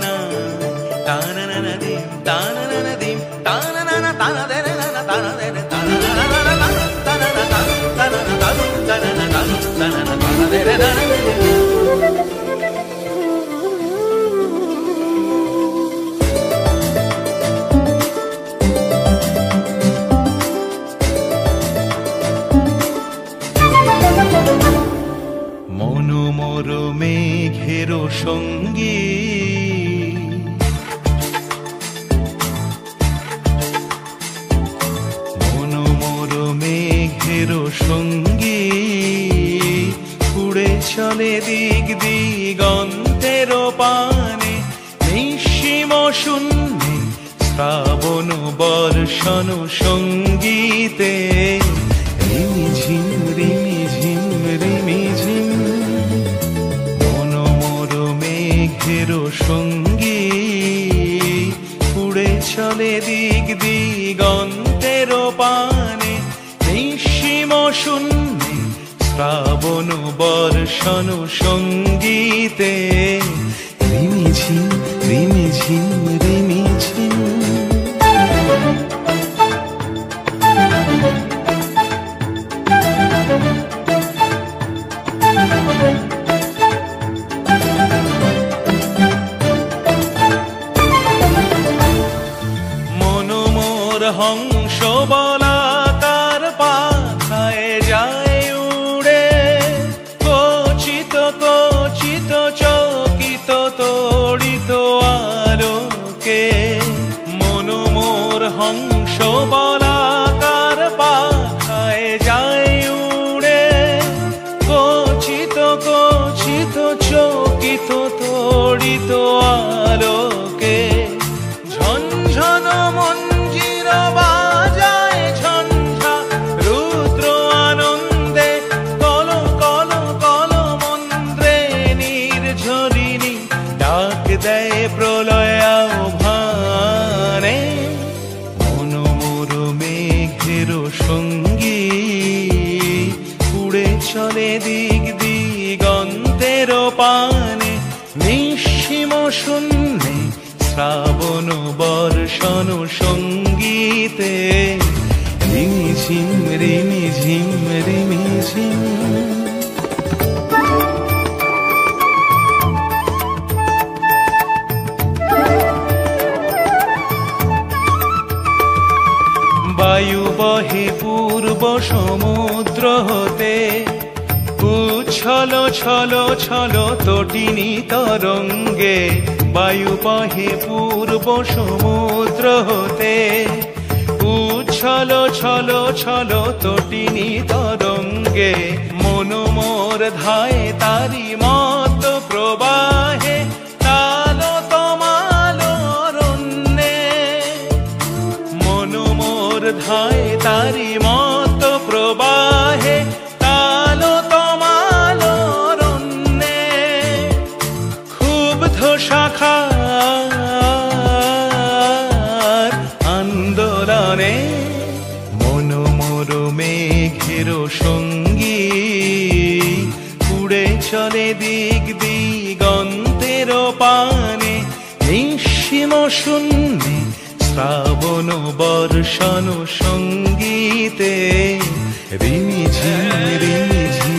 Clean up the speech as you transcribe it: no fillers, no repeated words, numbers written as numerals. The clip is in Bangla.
না তানা না না দিম তানা না না দিম তানা না না তানা দে না না তানা দে না তানা না না তানা না তানা তানা না তানা তানা না তানা না তানা দে না মনোমর মেঘের সঙ্গী মনোমর মেঘের সঙ্গী উড়ে চলে দিক দিগন্তের পানে নিঃসীম শূন্যে শ্রাবণ বর্ষণ সঙ্গীতে রিমিঝিম রিমিঝিম রিমিঝিম মনোমর মেঘের সঙ্গী উড়ে চলে দিক দিগন্তের পানে নিঃসীম শূন্যে শ্রাবণ বর্ষণ সঙ্গীতে রিমিঝিম রিমিঝিম রিমিঝিম মনোমর হংস বলাকার পাখায় যায় উড়ে কচিত কচিত চকিত তড়িত আলোকে মনোমর হংস বলাকার পাখায় যায় উড়ে কচিত কচিত চকিত তড়িত আলোকে ঝনঝন মঞ্জির বাজায় ঝঞ্ঝা রুদ্র আনন্দে কল কল কল মন্ত্রে নির্ঝরিণী ডাক দেয় প্রলয় আহ্বানে মনোমর মেঘের সঙ্গী উড়ে চলে দিক দিগন্তের পানে নিঃসীম শূন্যে শ্রাবণ বর্ষণ সঙ্গীতে রিমিঝিম রিমিঝিম রিমিঝিম বায়ু বহে পূর্ব সমুদ্র হতে উচ্ছল ছল ছল তটিনী তরঙ্গে বায়ু বহে পূর্ব সমুদ্র হতে উচ্ছল ছল ছল তটিনী তরঙ্গে মনোমর ধায় তারি মত প্রবাহে তাল তমাল রণ্যে মনোমর ধায় তারি মত প্রবাহে তাল তমাল রণ্যে ক্ষুব্ধ শাখার আন্দোলনে মনোমর মেঘের সঙ্গী উড়ে চলে দিক দিগন্তের পানে নিঃসীম শূন্যে শ্রাবণ বর্ষণ সঙ্গীতে রিমিঝিম রিমিঝিম